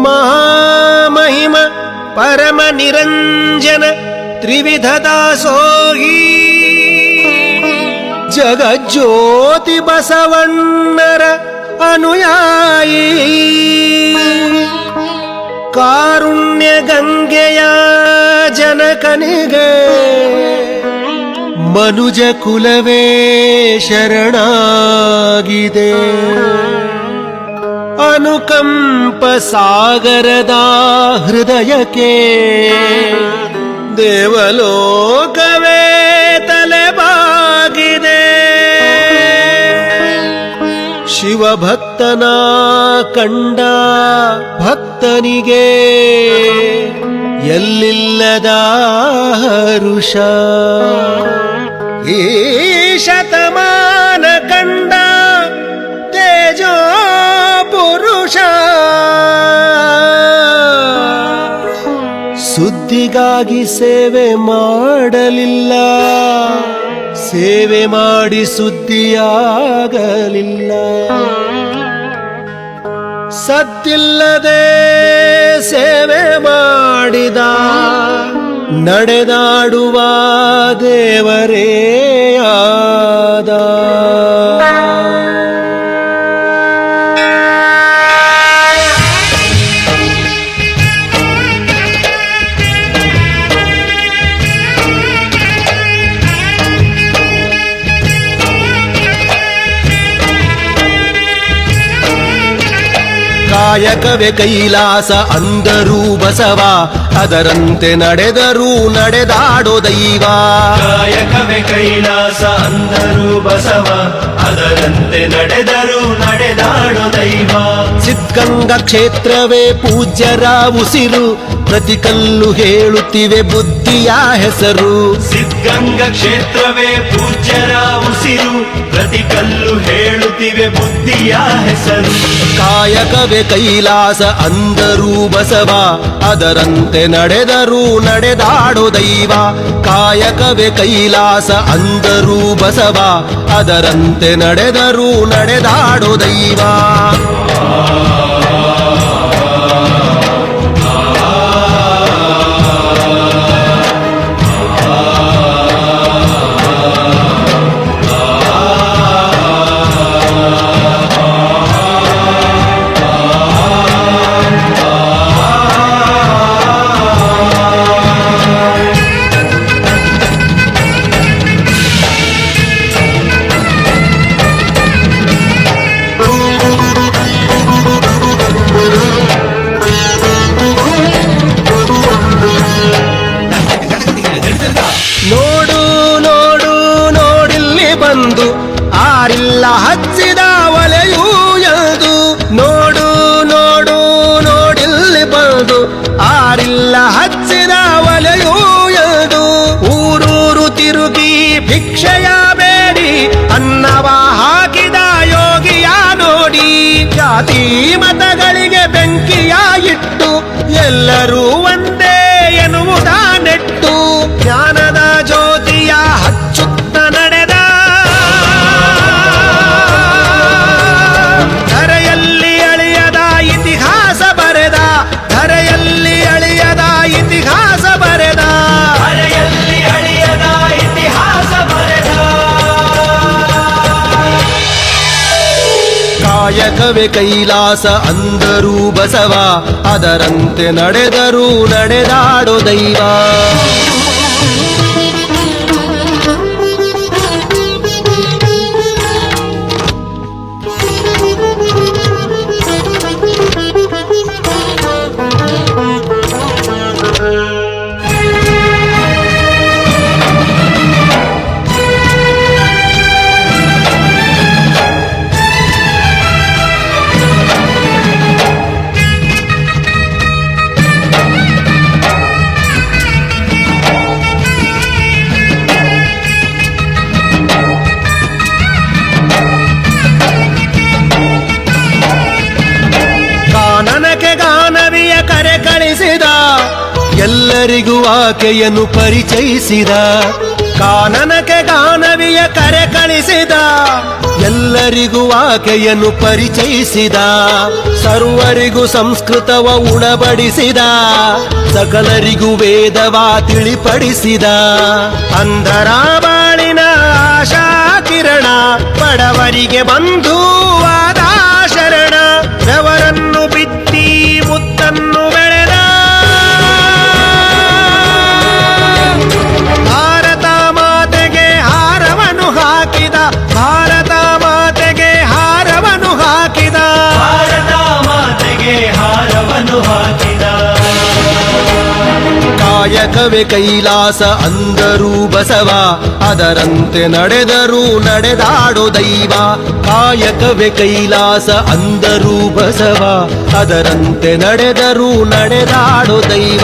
ಮಹಾಮಹಿಮ ಪರಮ ನಿರಂಜನ ತ್ರಿವಿಧ ದಾಸೋಹಿ ಜಗಜ್ಯೋತಿ ಬಸವಣ್ಣರ ಅನುಯಾಯಿ ಕಾರುಣ್ಯ ಗಂಗೆಯ ಜನಕನಿಗೆ ಮನುಜ ಕುಲವೇ ಶರಣಾಗಿದೆ. ಅನುಕಂಪ ಸಾಗರದ ಹೃದಯಕ್ಕೆ ದೇವಲೋಕವೇ ತಲೆಬಾಗಿದೆ. ಶಿವಭಕ್ತನ ಕಂಡ ಭಕ್ತನಿಗೆ ಎಲ್ಲಿಲ್ಲದ ಹರುಷ. ಈ ಶತಮಾನ ಕಂಡ ತೇಜೋ ಪುರುಷ ಸುದ್ದಿಗಾಗಿ ಸೇವೆ ಮಾಡಲಿಲ್ಲ, ಸೇವೆ ಮಾಡಿ ಸುದ್ದಿಯಾಗಲಿಲ್ಲ. ಸದ್ದಿಲ್ಲದೆ ಸೇವೆ ಮಾಡಿದ ನಡೆದಾಡುವ ದೇವರೇ ಆದ. ಕಾಯಕವೇ ಕೈಲಾಸ ಅಂದರೂ ಬಸವ, ಅದರಂತೆ ನಡೆದರೂ ನಡೆದಾಡೋ ದೈವ. ಕಾಯಕವೇ ಕೈಲಾಸ ಅಂದರೂ ಬಸವ, ಅದರಂತೆ ನಡೆದರೂ ನಡೆದಾಡೋ ದೈವ. ಸಿದ್ಧಗಂಗಾ ಕ್ಷೇತ್ರವೇ ಪೂಜ್ಯರ ಉಸಿರು, ಪ್ರತಿ ಕಲ್ಲು ಹೇಳುತ್ತಿವೆ ಬುದ್ಧಿಯ ಹೆಸರು. ಸಿದ್ಧಗಂಗಾ ಕ್ಷೇತ್ರವೇ ಪೂಜ್ಯರ ಉಸಿರು, ಪ್ರತಿ ಕಲ್ಲು ಹೇಳುತ್ತಿವೆ ಬುದ್ಧಿಯ ಹೆಸರು. ಕಾಯಕವೇ ಕೈಲಾಸ ಅಂದರೂ ಬಸವ, ಅದರಂತೆ ನಡೆದರೂ ನಡೆದಾಡೋ ದೈವ. ಕಾಯಕವೇ ಕೈಲಾಸ ಅಂದರೂ ಬಸವ, ಅದರಂತೆ ನಡೆದರೂ ನಡೆದಾಡೋ ದೈವ. ನೋಡು ನೋಡು ನೋಡಿಲ್ಲಿ ಬಂದು ಆರಿಲ್ಲ ಹಚ್ಚಿದ ಒಲೆಯೂ ಎಂದು. ನೋಡು ನೋಡು ನೋಡಿಲ್ಲಿ ಬಂದು ಆರಿಲ್ಲ ಹಚ್ಚಿದ ಒಲೆಯೂ ಎಂದು. ಊರೂರು ತಿರುಗಿ ಭಿಕ್ಷೆಯ ಬೇಡಿ ಅನ್ನವ ಹಾಕಿದ ಯೋಗಿಯ ನೋಡಿ. ಜಾತಿ ಮತಗಳಿಗೆ ಬೆಂಕಿಯ ಇಟ್ಟು ಎಲ್ಲರೂ ಒಂದೇ ಎನ್ನುವುದ ನೆಟ್ಟು ಜ್ಞಾನದ ಜ್ಯೋತಿಯ ಹಚ್ಚುತ್ತ ನಡೆದ. ಧರೆಯಲ್ಲಿ ಅಳಿಯದ ಇತಿಹಾಸ ಬರೆದ, ಧರೆಯಲ್ಲಿ ಅಳಿಯದ ಇತಿಹಾಸ ಬರೆದ, ಧರೆಯಲ್ಲಿ ಅಳಿಯದ ಇತಿಹಾಸ ಬರೆದ. ಕಾಯಕವೇ ಕೈಲಾಸ ಅಂದರೂ ಬಸವ, ಅದರಂತೆ ನಡೆದರೂ ನಡೆದಾಡೋ ದೈವ. ಎಲ್ಲರಿಗೂ ಆಕೆಯನ್ನು ಪರಿಚಯಿಸಿದ. ಕಾನನಕ್ಕೆ ಗಾನವಿಯ ಕರೆ ಕಳಿಸಿದ, ಎಲ್ಲರಿಗೂ ಆಕೆಯನ್ನು ಪರಿಚಯಿಸಿದ, ಸರ್ವರಿಗೂ ಸಂಸ್ಕೃತವ ಉಣಬಡಿಸಿದ, ಸಕಲರಿಗೂ ವೇದವ ತಿಳಿಪಡಿಸಿದ. ಅಂಧರ ಬಾಳಿನ ಆಶಾ ಕಿರಣ, ಬಡವರಿಗೆ ಬಂಧುವಾದ ಶರಣ, ಬೆವರನ್ನು ಬಿತ್ತಿ ಮುತ್ತನ್ನು ಬೆಳೆದ, ಭಾರತ ಮಾತೆಗೆ ಹಾರವನ್ನು ಹಾಕಿದ, ಭಾರತ ಮಾತೆಗೆ ಹಾರವನ್ನು ಹಾಕಿದ, ಭಾರತ ಮಾತೆಗೆ ಹಾರವನ್ನು ಹಾಕಿದ. ಕಾಯಕವೇ ಕೈಲಾಸ ಅಂದರು ಬಸವ, ಅದರಂತೆ ನಡೆದರು ನಡೆದಾಡೋ ದೈವ. ಕಾಯಕವೇ ಕೈಲಾಸ ಅಂದರು ಬಸವ, ಅದರಂತೆ ನಡೆದರು ನಡೆದಾಡೋ ದೈವ.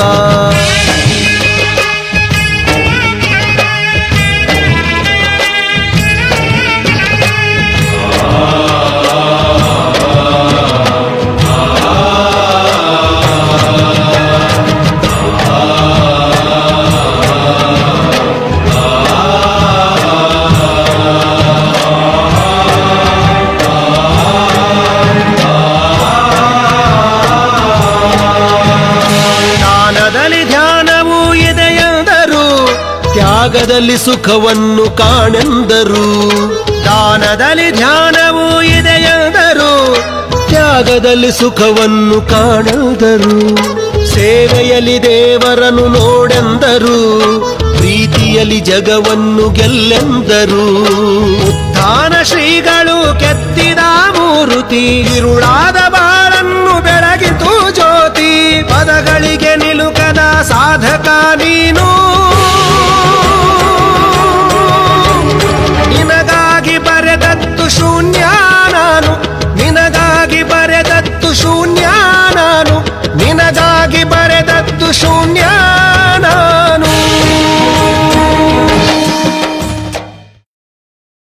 ಧ್ಯಾನವೂ ಇದೆಯೆಂದರು, ತ್ಯಾಗದಲ್ಲಿ ಸುಖವನ್ನು ಕಾಣೆಂದರು. ದಾನದಲ್ಲಿ ಧ್ಯಾನವೂ ಇದೆಯೆಂದರು, ತ್ಯಾಗದಲ್ಲಿ ಸುಖವನ್ನು ಕಾಣೆಂದರು. ಸೇವೆಯಲ್ಲಿ ದೇವರನ್ನು ನೋಡೆಂದರು, ಪ್ರೀತಿಯಲ್ಲಿ ಜಗವನ್ನು ಗೆಲ್ಲೆಂದರು. ಉತ್ಥಾನ ಶ್ರೀಗಳು ಕೆತ್ತಿದ ಮೂರುತಿ, ಇರುಳಾದ ಬಾಳನ್ನು ಬೆಳಗಿತು ಜ್ಯೋತಿ. ಪದಗಳಿಗೆ ನಿಲುಕದ ಸಾಧಕ ನೀನು,